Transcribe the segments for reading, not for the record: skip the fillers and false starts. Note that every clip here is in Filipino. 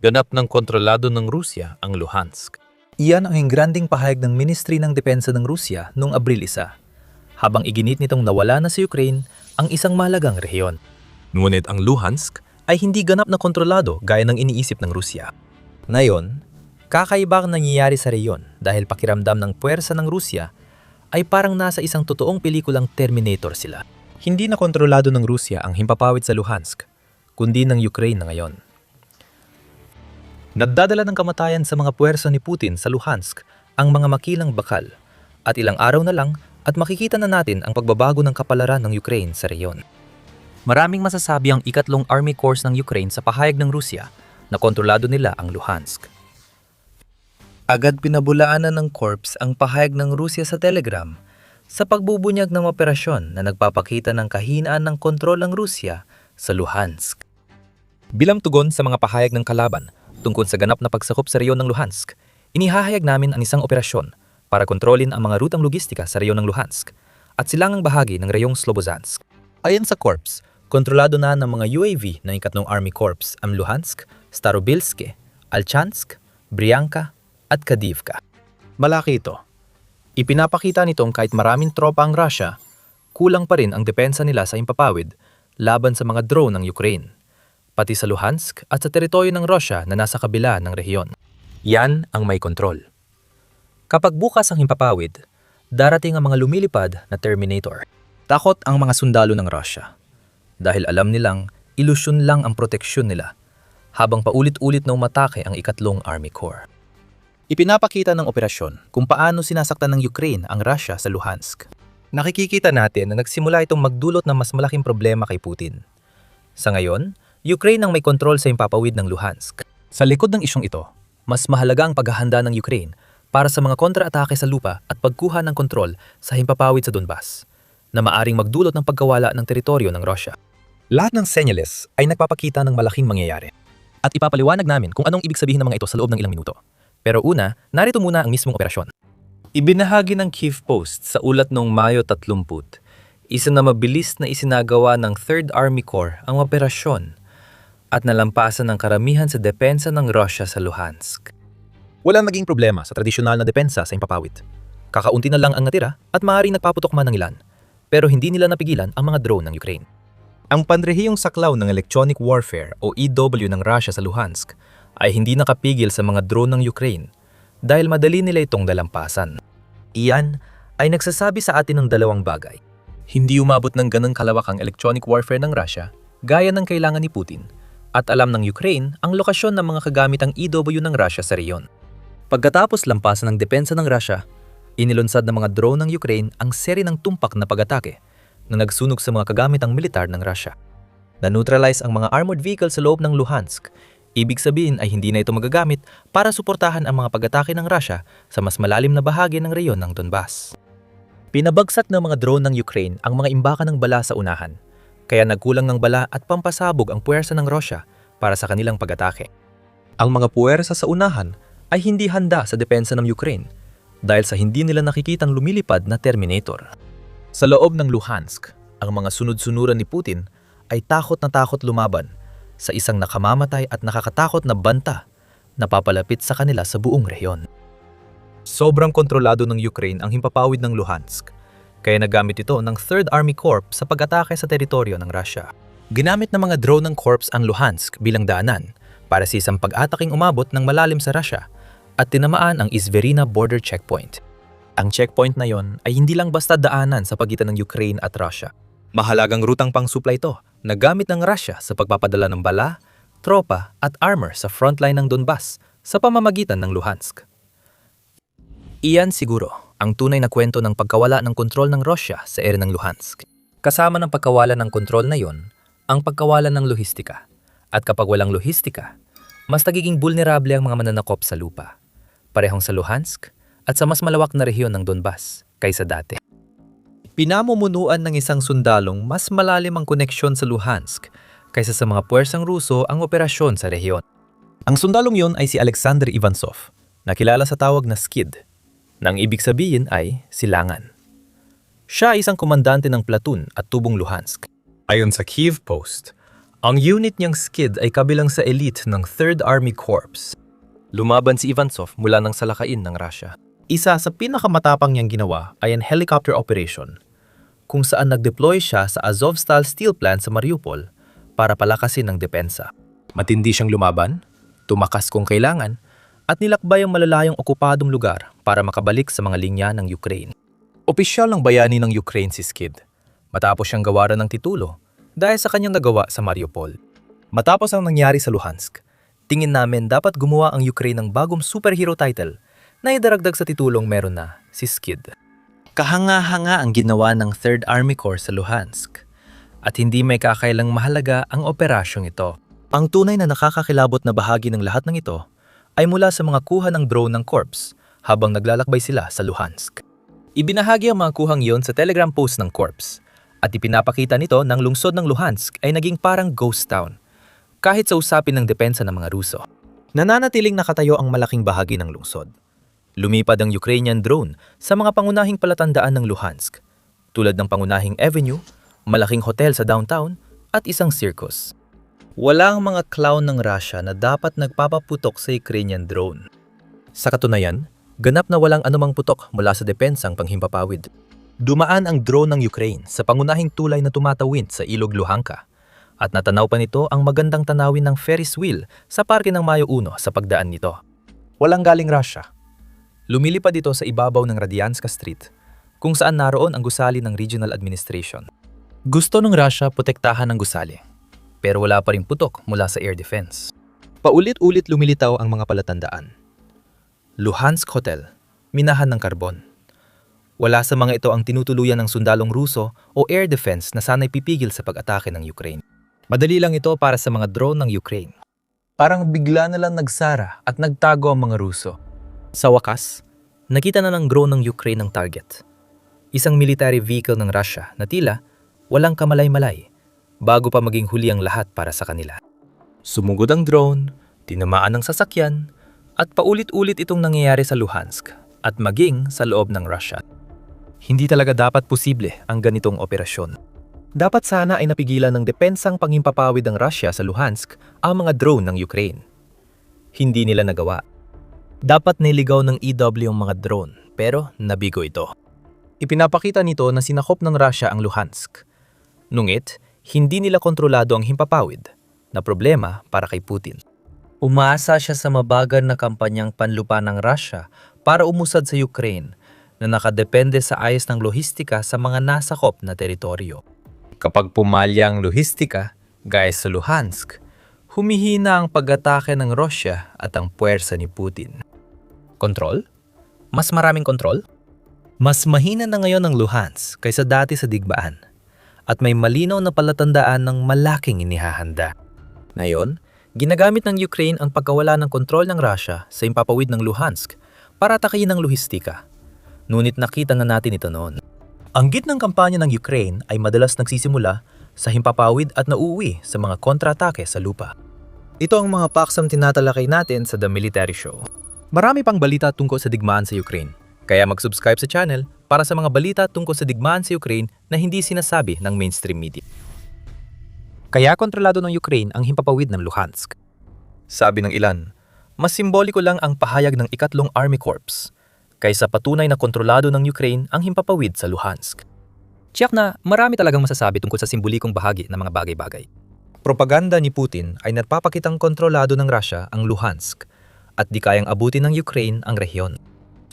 Ganap ng kontrolado ng Rusya ang Luhansk. Iyan ang ingranding pahayag ng Ministry ng Depensa ng Rusya noong Abril 1, habang iginit nitong nawala na sa Ukraine ang isang mahalagang rehiyon. Ngunit ang Luhansk Ay hindi ganap na kontrolado gaya ng iniisip ng Rusya. Ngayon, kakaiba ang nangyayari sa rehiyon dahil pakiramdam ng puwersa ng Rusya ay parang nasa isang totoong pelikulang Terminator sila. Hindi na kontrolado ng Rusya ang himpapawid sa Luhansk, kundi ng Ukraine na ngayon. Nagdadala ng kamatayan sa mga puwersa ni Putin sa Luhansk ang mga makilang bakal, at ilang araw na lang at makikita na natin ang pagbabago ng kapalaran ng Ukraine sa rehiyon. Maraming masasabi ang ikatlong Army Corps ng Ukraine sa pahayag ng Rusya na kontrolado nila ang Luhansk. Agad pinabulaanan ng Corps ang pahayag ng Rusya sa Telegram sa pagbubunyag ng operasyon na nagpapakita ng kahinaan ng kontrol ng Rusya sa Luhansk. Bilang tugon sa mga pahayag ng kalaban tungkol sa ganap na pagsakop sa rehiyon ng Luhansk, inihahayag namin ang isang operasyon para kontrolin ang mga rutang logistika sa rehiyon ng Luhansk at silangang bahagi ng reyong Slobozhansk. Ayon sa Corps, kontrolado na ng mga UAV ng ikatlong Army Corps ang Luhansk, Starobilsk, Alchansk, Bryanka at Kadivka. Malaki ito. Ipinapakita nitong kahit maraming tropa ang Russia, kulang pa rin ang depensa nila sa himpapawid laban sa mga drone ng Ukraine, pati sa Luhansk at sa teritoryo ng Russia na nasa kabila ng rehiyon. Yan ang may kontrol. Kapag bukas ang himpapawid, darating ang mga lumilipad na Terminator. Takot ang mga sundalo ng Russia dahil alam nilang ilusyon lang ang proteksyon nila habang paulit-ulit na umatake ang ikatlong Army Corps. Ipinapakita ng operasyon kung paano sinasaktan ng Ukraine ang Russia sa Luhansk. Nakikita natin na nagsimula itong magdulot ng mas malaking problema kay Putin. Sa ngayon, Ukraine ang may kontrol sa himpapawid ng Luhansk. Sa likod ng isyong ito, mas mahalaga ang paghahanda ng Ukraine para sa mga kontra-atake sa lupa at pagkuha ng kontrol sa himpapawid sa Donbas, na maaring magdulot ng pagkawala ng teritoryo ng Russia. Lahat ng senyales ay nagpapakita ng malaking mangyayari. At ipapaliwanag namin kung anong ibig sabihin ng mga ito sa loob ng ilang minuto. Pero una, narito muna ang mismong operasyon. Ibinahagi ng Kyiv Post sa ulat noong Mayo 30, isa na mabilis na isinagawa ng 3rd Army Corps ang operasyon at nalampasan ng karamihan sa depensa ng Russia sa Luhansk. Walang naging problema sa tradisyonal na depensa sa himpapawid. Kakaunti na lang ang natira at maaaring nagpaputok man ng ilan, pero hindi nila napigilan ang mga drone ng Ukraine. Ang panrehiyong saklaw ng electronic warfare o EW ng Russia sa Luhansk ay hindi nakapigil sa mga drone ng Ukraine dahil madali nila itong dalampasan. Iyan ay nagsasabi sa atin ng dalawang bagay. Hindi umabot ng ganang kalawak ang electronic warfare ng Russia gaya ng kailangan ni Putin, at alam ng Ukraine ang lokasyon ng mga kagamitang EW ng Russia sa rehiyon. Pagkatapos lampasan ng depensa ng Russia, inilunsad ng mga drone ng Ukraine ang seri ng tumpak na pag-atake na nagsunog sa mga kagamitang militar ng Russia. Na-neutralize ang mga armored vehicle sa loob ng Luhansk. Ibig sabihin ay hindi na ito magagamit para suportahan ang mga pag-atake ng Russia sa mas malalim na bahagi ng rehiyon ng Donbas. Pinabagsak ng mga drone ng Ukraine ang mga imbakan ng bala sa unahan, kaya nagkulang ng bala at pampasabog ang puwersa ng Russia para sa kanilang pag-atake. Ang mga puwersa sa unahan ay hindi handa sa depensa ng Ukraine dahil sa hindi nila nakikitang lumilipad na Terminator. Sa loob ng Luhansk, ang mga sunod-sunuran ni Putin ay takot na takot lumaban sa isang nakamamatay at nakakatakot na banta na papalapit sa kanila sa buong rehiyon. Sobrang kontrolado ng Ukraine ang himpapawid ng Luhansk, kaya nagamit ito ng 3rd Army Corps sa pag-atake sa teritoryo ng Russia. Ginamit ng mga drone ng Corps ang Luhansk bilang daanan para sa isang pag-ataking umabot ng malalim sa Russia at tinamaan ang Izverina border checkpoint. Ang checkpoint na yon ay hindi lang basta daanan sa pagitan ng Ukraine at Russia. Mahalagang rutang pang-supply ito na gamit ng Russia sa pagpapadala ng bala, tropa at armor sa frontline ng Donbas sa pamamagitan ng Luhansk. Iyan siguro ang tunay na kwento ng pagkawala ng kontrol ng Russia sa ere ng Luhansk. Kasama ng pagkawala ng kontrol na yon, ang pagkawala ng lohistika. At kapag walang lohistika, mas nagiging vulnerable ang mga mananakop sa lupa, parehong sa Luhansk at sa mas malawak na rehiyon ng Donbas kaysa dati. Pinamumunuan ng isang sundalong mas malalim ang koneksyon sa Luhansk kaysa sa mga puwersang Ruso ang operasyon sa rehiyon. Ang sundalong yon ay si Alexander Ivansov, na kilala sa tawag na Skid, nang ibig sabihin ay silangan. Siya ay isang komandante ng platoon at tubong Luhansk. Ayon sa Kyiv Post, Ang unit niyang Skid ay kabilang sa elite ng 3rd Army Corps. Lumaban si Ivansov mula ng salakain ng Russia. Isa sa pinakamatapang niyang ginawa ay ang helicopter operation, kung saan nag-deploy siya sa Azovstal steel plant sa Mariupol para palakasin ang depensa. Matindi siyang lumaban, tumakas kung kailangan, at nilakbay ang malalayong okupadong lugar para makabalik sa mga linya ng Ukraine. Opisyal ng bayani ng Ukraine si Skid, matapos siyang gawaran ng titulo dahil sa kanyang nagawa sa Mariupol. Matapos ang nangyari sa Luhansk, tingin namin dapat gumawa ang Ukraine ng bagong superhero title na idaragdag sa titulong meron na, si Skid. Kahanga-hanga ang ginawa ng 3rd Army Corps sa Luhansk at hindi may kakailang mahalaga ang operasyong ito. Ang tunay na nakakakilabot na bahagi ng lahat ng ito ay mula sa mga kuha ng drone ng Corps habang naglalakbay sila sa Luhansk. Ibinahagi ang mga kuhang yon sa Telegram post ng Corps at ipinapakita nito ng lungsod ng Luhansk ay naging parang ghost town kahit sa usapin ng depensa ng mga Ruso. Nananatiling nakatayo ang malaking bahagi ng lungsod. Lumipad ang Ukrainian drone sa mga pangunahing palatandaan ng Luhansk, tulad ng pangunahing avenue, malaking hotel sa downtown, at isang circus. Wala ang mga clown ng Russia na dapat nagpapaputok sa Ukrainian drone. Sa katunayan, ganap na walang anumang putok mula sa depensang panghimpapawid. Dumaan ang drone ng Ukraine sa pangunahing tulay na tumatawid sa Ilog Luhanka at natanaw pa nito ang magandang tanawin ng Ferris wheel sa Parke ng Mayo 1 sa pagdaan nito. Walang galing Russia. Lumilipad ito sa ibabaw ng Radianska Street, kung saan naroon ang gusali ng Regional Administration. Gusto ng Russia protektahan ang gusali, pero wala pa ring putok mula sa air defense. Paulit-ulit lumilitaw ang mga palatandaan. Luhansk Hotel, minahan ng karbon. Wala sa mga ito ang tinutuluyan ng sundalong Ruso o air defense na sana'y pipigil sa pag-atake ng Ukraine. Madali lang ito para sa mga drone ng Ukraine. Parang bigla na lang nagsara at nagtago ang mga Ruso. Sa wakas, nakita na ng drone ng Ukraine ang target. Isang military vehicle ng Russia na tila walang kamalay-malay bago pa maging huli ang lahat para sa kanila. Sumugod ang drone, tinamaan ang sasakyan, at paulit-ulit itong nangyayari sa Luhansk at maging sa loob ng Russia. Hindi talaga dapat posible ang ganitong operasyon. Dapat sana ay napigilan ng depensang panghimpapawid ng Russia sa Luhansk ang mga drone ng Ukraine. Hindi nila nagawa. Dapat niligaw ng EW ang mga drone, pero nabigo ito. Ipinapakita nito na sinakop ng Russia ang Luhansk. Ngunit, hindi nila kontrolado ang himpapawid, na problema para kay Putin. Umaasa siya sa mabagal na kampanyang panlupa ng Russia para umusad sa Ukraine na nakadepende sa ayos ng lohistika sa mga nasakop na teritoryo. Kapag pumalya ang lohistika, gaya sa Luhansk, humihina ang pag-atake ng Russia at ang puwersa ni Putin. Kontrol? Mas maraming kontrol? Mas mahina na ngayon ang Luhansk kaysa dati sa digmaan at may malinaw na palatandaan ng malaking inihahanda. Ngayon, ginagamit ng Ukraine ang pagkawala ng kontrol ng Russia sa impapawid ng Luhansk para atakihin ang lohistika. Ngunit nakita na natin ito noon. Ang gitnang kampanya ng Ukraine ay madalas nagsisimula sa himpapawid at nauuwi sa mga kontra-atake sa lupa. Ito ang mga paksang tinatalakay natin sa The Military Show. Marami pang balita tungkol sa digmaan sa Ukraine, kaya mag-subscribe sa channel para sa mga balita tungkol sa digmaan sa Ukraine na hindi sinasabi ng mainstream media. Kaya kontrolado ng Ukraine ang himpapawid ng Luhansk. Sabi ng ilan, mas simboliko lang ang pahayag ng ikatlong Army Corps kaysa patunay na kontrolado ng Ukraine ang himpapawid sa Luhansk. Tiyak na marami talagang masasabi tungkol sa simbolikong bahagi ng mga bagay-bagay. Propaganda ni Putin ay nagpapakitang kontrolado ng Russia ang Luhansk at di kayang abutin ng Ukraine ang rehiyon.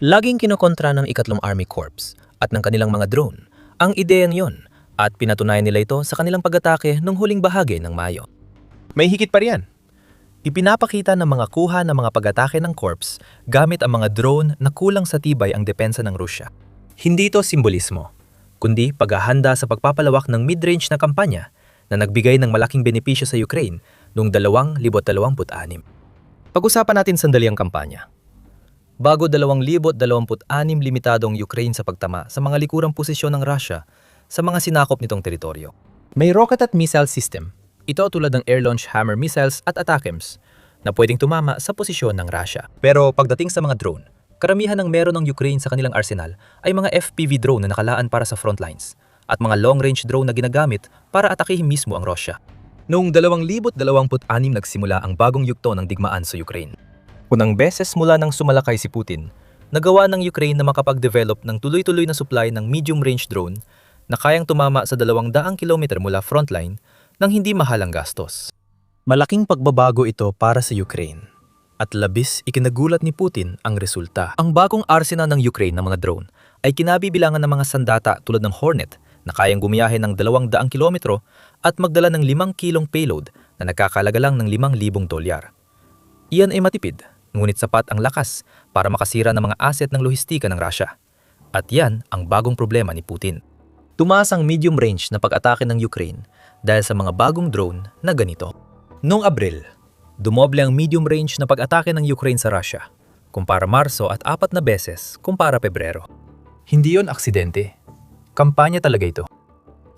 Laging kinokontra ng ikatlong Army Corps at ng kanilang mga drone ang ideyang yon at pinatunayan nila ito sa kanilang pag-atake nung huling bahagi ng Mayo. May higit pa riyan. Ipinapakita ng mga kuha ng mga pag-atake ng Corps gamit ang mga drone na kulang sa tibay ang depensa ng Rusya. Hindi ito simbolismo, kundi paghahanda sa pagpapalawak ng mid-range na kampanya na nagbigay ng malaking benepisyo sa Ukraine noong 2026. Pag-usapan natin sandali ang kampanya. Bago 2026 limitado ang Ukraine sa pagtama sa mga likurang posisyon ng Russia sa mga sinakop nitong teritoryo. May rocket at missile system. Ito tulad ng air-launched Hammer missiles at ATACMS na pwedeng tumama sa posisyon ng Russia. Pero pagdating sa mga drone, karamihan ng meron ng Ukraine sa kanilang arsenal ay mga FPV drone na nakalaan para sa front lines at mga long-range drone na ginagamit para atakihin mismo ang Russia. Noong 2026 nagsimula ang bagong yugto ng digmaan sa Ukraine. Unang beses mula nang sumalakay si Putin, nagawa ng Ukraine na makapag-develop ng tuloy-tuloy na supply ng medium-range drone na kayang tumama sa 200 kilometer mula frontline nang hindi mahalang gastos. Malaking pagbabago ito para sa Ukraine. At labis ikinagulat ni Putin ang resulta. Ang bagong arsenal ng Ukraine ng mga drone ay kinabibilangan ng mga sandata tulad ng Hornet na kayang gumiyahe ng 200 kilometro at magdala ng 5 kilong payload na nagkakalaga lang ng $5,000. Iyan ay matipid, ngunit sapat ang lakas para makasira ng mga asset ng lohistika ng Russia. At yan ang bagong problema ni Putin. Tumaas ang medium range na pag-atake ng Ukraine dahil sa mga bagong drone na ganito. Noong Abril, dumoble ang medium range na pag-atake ng Ukraine sa Russia kumpara Marso at 4 na beses kumpara Pebrero. Hindi yon aksidente. Kampanya talaga ito.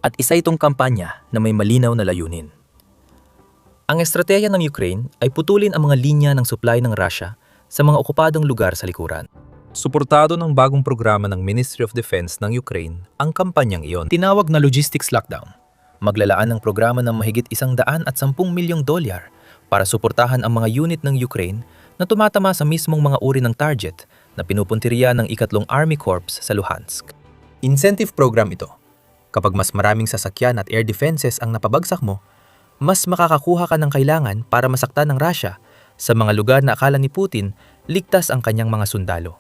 At isa itong kampanya na may malinaw na layunin. Ang estratehiya ng Ukraine ay putulin ang mga linya ng supply ng Russia sa mga okupadong lugar sa likuran. Suportado ng bagong programa ng Ministry of Defense ng Ukraine ang kampanyang iyon. Tinawag na logistics lockdown. Maglalaan ng programa ng mahigit $110 milyong para suportahan ang mga unit ng Ukraine na tumatama sa mismong mga uri ng target na pinupuntiriya ng 3 Army Corps sa Luhansk. Incentive program ito. Kapag mas maraming sasakyan at air defenses ang napabagsak mo, mas makakakuha ka ng kailangan para masaktan ng Russia sa mga lugar na akala ni Putin ligtas ang kanyang mga sundalo.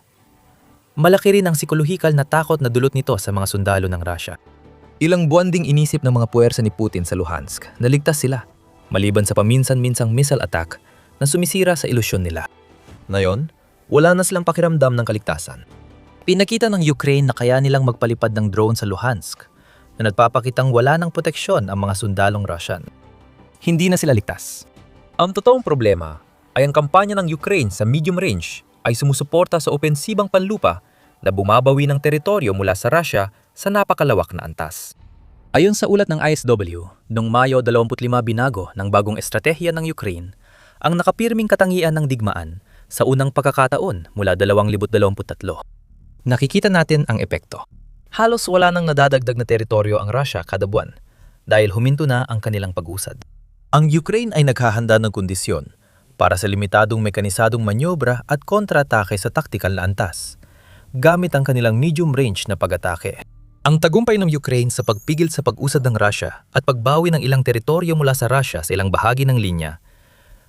Malaki rin ang psikolohikal na takot na dulot nito sa mga sundalo ng Russia. Ilang buwan ding inisip ng mga puwersa ni Putin sa Luhansk na ligtas sila, maliban sa paminsan-minsang missile attack na sumisira sa ilusyon nila. Ngayon, wala na silang pakiramdam ng kaligtasan. Pinakita ng Ukraine na kaya nilang magpalipad ng drone sa Luhansk na nagpapakitang wala ng proteksyon ang mga sundalong Russian. Hindi na sila ligtas. Ang totoong problema ay ang kampanya ng Ukraine sa medium range ay sumusuporta sa opensibang panlupa na bumabawi ng teritoryo mula sa Russia sa napakalawak na antas. Ayon sa ulat ng ISW, noong Mayo 25 binago ng bagong estratehiya ng Ukraine ang nakapirming katangian ng digmaan sa unang pagkakataon mula 2023. Nakikita natin ang epekto. Halos wala nang nadadagdag na teritoryo ang Russia kada buwan dahil huminto na ang kanilang pag-usad. Ang Ukraine ay naghahanda ng kondisyon para sa limitadong mekanisadong manyobra at kontra-atake sa taktikal na antas, gamit ang kanilang medium-range na pag-atake. Ang tagumpay ng Ukraine sa pagpigil sa pag-usad ng Russia at pagbawi ng ilang teritoryo mula sa Russia sa ilang bahagi ng linya,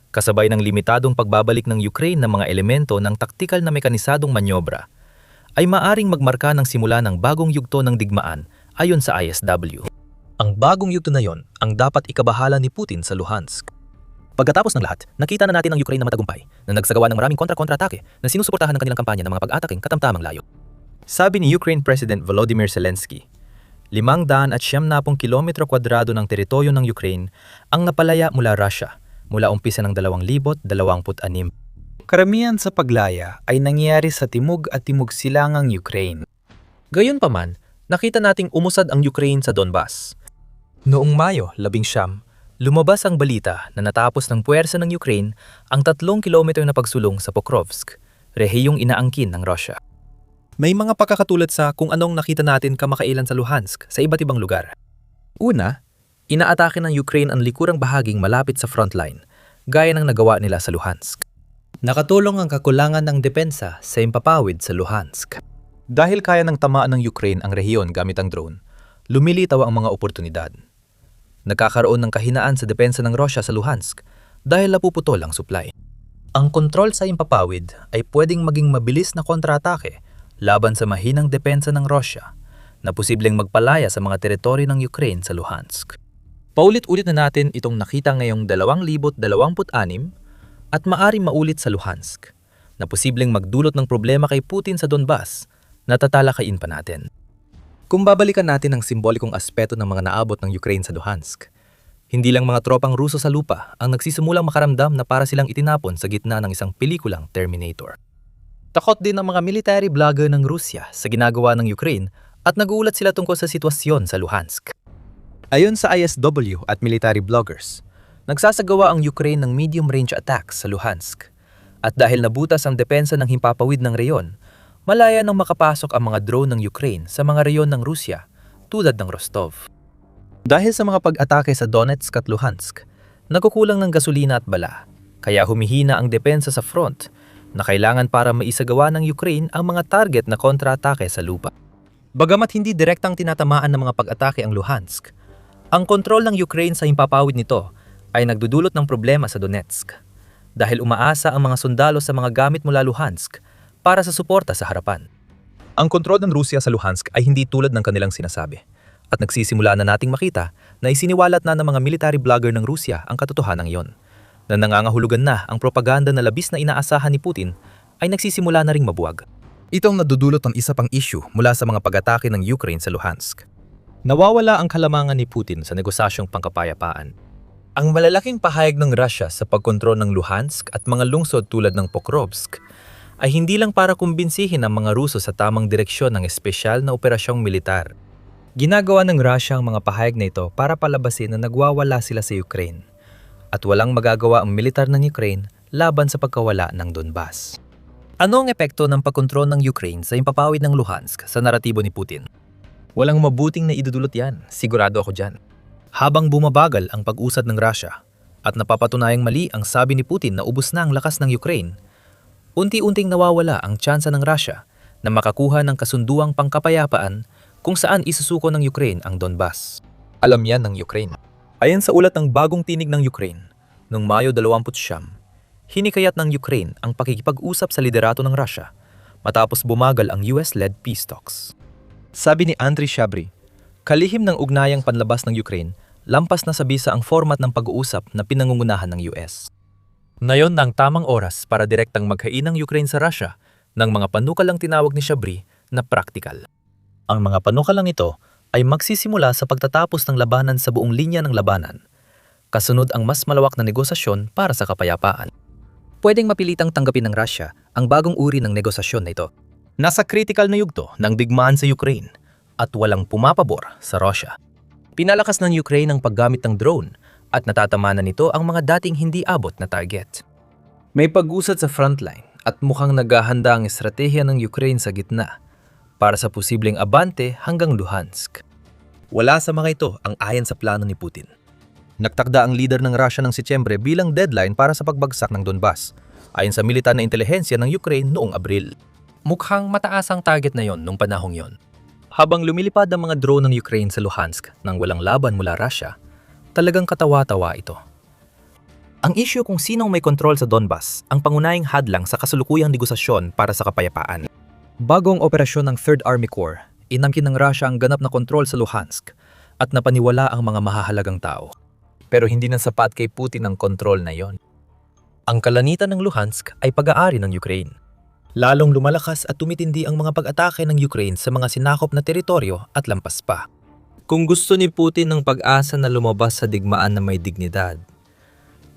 kasabay ng limitadong pagbabalik ng Ukraine ng mga elemento ng taktikal na mekanisadong manyobra, ay maaring magmarka ng simula ng bagong yugto ng digmaan ayon sa ISW. Ang bagong yugto na yon ang dapat ikabahala ni Putin sa Luhansk. Pagkatapos ng lahat, nakita na natin ang Ukraine na matagumpay na nagsagawa ng maraming kontra-atake na sinusuportahan ng kanilang kampanya ng mga pag-ataking katamtamang layo. Sabi ni Ukraine President Volodymyr Zelensky, 570 kilometro kwadrado ng teritoryo ng Ukraine ang napalaya mula Russia mula umpisa ng 2026. Karamihan sa paglaya ay nangyayari sa timog at timog-silangang Ukraine. Gayunpaman, nakita nating umusad ang Ukraine sa Donbas. Noong Mayo 11, lumabas ang balita na natapos ng puwersa ng Ukraine ang 3 kilometro na pagsulong sa Pokrovsk, rehiyong inaangkin ng Russia. May mga pagkakatulad sa kung anong nakita natin kamakailan sa Luhansk sa iba't ibang lugar. Una, inaatake ng Ukraine ang likurang bahaging malapit sa frontline, gaya ng nagawa nila sa Luhansk. Nakatulong ang kakulangan ng depensa sa impapawid sa Luhansk. Dahil kaya ng tamaan ng Ukraine ang rehiyon gamit ang drone, lumilitaw ang mga oportunidad. Nagkakaroon ng kahinaan sa depensa ng Russia sa Luhansk dahil napuputol ang supply. Ang kontrol sa impapawid ay pwedeng maging mabilis na kontra-atake laban sa mahinang depensa ng Russia na posibleng magpalaya sa mga teritoryo ng Ukraine sa Luhansk. Paulit-ulit na natin itong nakita ngayong 2026 at maaring maulit sa Luhansk na posibleng magdulot ng problema kay Putin sa Donbas na tatalakayin pa natin. Kung babalikan natin ang simbolikong aspeto ng mga naabot ng Ukraine sa Luhansk, hindi lang mga tropang Ruso sa lupa ang nagsisimulang makaramdam na para silang itinapon sa gitna ng isang pelikulang Terminator. Takot din ang mga military blogger ng Rusya sa ginagawa ng Ukraine at naguulat sila tungkol sa sitwasyon sa Luhansk. Ayon sa ISW at military bloggers, nagsasagawa ang Ukraine ng medium-range attacks sa Luhansk. At dahil nabutas ang depensa ng himpapawid ng reyon, malaya nang makapasok ang mga drone ng Ukraine sa mga reyon ng Rusya tulad ng Rostov. Dahil sa mga pag-atake sa Donetsk at Luhansk, nagkukulang ng gasolina at bala, kaya humihina ang depensa sa front na kailangan para maisagawa ng Ukraine ang mga target na kontra-atake sa lupa. Bagamat hindi direktang tinatamaan ng mga pag-atake ang Luhansk, ang kontrol ng Ukraine sa himpapawid nito ay nagdudulot ng problema sa Donetsk dahil umaasa ang mga sundalo sa mga gamit mula Luhansk para sa suporta sa harapan. Ang kontrol ng Rusya sa Luhansk ay hindi tulad ng kanilang sinasabi at nagsisimula na nating makita na isiniwalat na ng mga military blogger ng Rusya ang katotohanan iyon, na nangangahulugan na ang propaganda na labis na inaasahan ni Putin ay nagsisimula na ring mabuwag. Ito ang nadudulot ng isa pang issue mula sa mga pag-atake ng Ukraine sa Luhansk. Nawawala ang kalamangan ni Putin sa negosasyong pangkapayapaan. Ang malalaking pahayag ng Russia sa pagkontrol ng Luhansk at mga lungsod tulad ng Pokrovsk ay hindi lang para kumbinsihin ang mga Ruso sa tamang direksyon ng espesyal na operasyong militar. Ginagawa ng Russia ang mga pahayag na ito para palabasin na nagwawala sila sa Ukraine at walang magagawa ang militar ng Ukraine laban sa pagkawala ng Donbas. Ano ang epekto ng pagkontrol ng Ukraine sa impapawid ng Luhansk sa naratibo ni Putin? Walang mabuting na idudulot yan, sigurado ako dyan. Habang bumabagal ang pag-usad ng Russia at napapatunayang mali ang sabi ni Putin na ubos na ang lakas ng Ukraine, unti-unting nawawala ang tsansa ng Russia na makakuha ng kasunduang pangkapayapaan kung saan isusuko ng Ukraine ang Donbas. Alam yan ng Ukraine. Ayon sa ulat ng bagong tinig ng Ukraine, noong Mayo 29, hinikayat ng Ukraine ang pakikipag-usap sa liderato ng Russia matapos bumagal ang US-led peace talks. Sabi ni Andriy Shabry, kalihim ng ugnayang panlabas ng Ukraine, lampas na sa bisa ang format ng pag-uusap na pinangungunahan ng US. Ngayon na ang tamang oras para direktang maghain ng Ukraine sa Russia ng mga panukalang tinawag ni Shabry na practical. Ang mga panukalang ito ay magsisimula sa pagtatapos ng labanan sa buong linya ng labanan, kasunod ang mas malawak na negosasyon para sa kapayapaan. Pwedeng mapilitang tanggapin ng Russia ang bagong uri ng negosasyon na ito. Nasa critical na yugto ng digmaan sa Ukraine at walang pumapabor sa Russia. Pinalakas ng Ukraine ang paggamit ng drone at natatamanan nito ang mga dating hindi abot na target. May pag-usad sa frontline at mukhang naghahanda ang estratehiya ng Ukraine sa gitna para sa posibleng abante hanggang Luhansk. Wala sa mga ito ang ayon sa plano ni Putin. Nagtakda ang leader ng Russia ng Setyembre bilang deadline para sa pagbagsak ng Donbas, ayon sa militar na intelihensya ng Ukraine noong Abril. Mukhang mataas ang target na yon noong panahong yon. Habang lumilipad ang mga drone ng Ukraine sa Luhansk nang walang laban mula Russia, talagang katawa-tawa ito. Ang issue kung sinong may kontrol sa Donbas ang pangunahing hadlang sa kasalukuyang negosasyon para sa kapayapaan. Bago ang operasyon ng 3rd Army Corps, inangkin ng Russia ang ganap na kontrol sa Luhansk at napaniwala ang mga mahahalagang tao. Pero hindi na sapat kay Putin ang kontrol na yon. Ang kalanitan ng Luhansk ay pag-aari ng Ukraine. Lalong lumalakas at tumitindi ang mga pag-atake ng Ukraine sa mga sinakop na teritoryo at lampas pa. Kung gusto ni Putin ng pag-asa na lumabas sa digmaan na may dignidad,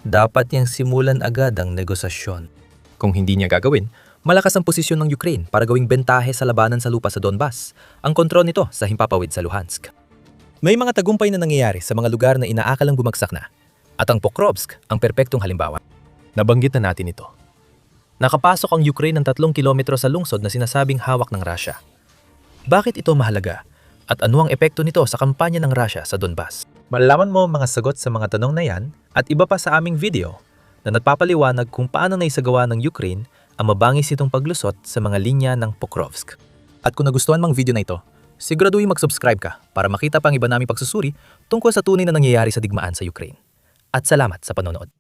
dapat niyang simulan agad ang negosasyon. Kung hindi niya gagawin, malakas ang posisyon ng Ukraine para gawing bentahe sa labanan sa lupa sa Donbas, ang kontrol nito sa himpapawid sa Luhansk. May mga tagumpay na nangyayari sa mga lugar na inaakalang bumagsak na, at ang Pokrovsk ang perpektong halimbawa. Nabanggit na natin ito. Nakapasok ang Ukraine ng 3 kilometro sa lungsod na sinasabing hawak ng Russia. Bakit ito mahalaga? At ano ang epekto nito sa kampanya ng Russia sa Donbas? Malalaman mo mga sagot sa mga tanong na yan at iba pa sa aming video na nagpapaliwanag kung paano naisagawa ng Ukraine ang mabangis itong paglusot sa mga linya ng Pokrovsk. At kung nagustuhan mang video na ito, siguraduhin mag-subscribe ka para makita pang iba naming pagsusuri tungkol sa tunay na nangyayari sa digmaan sa Ukraine. At salamat sa panonood.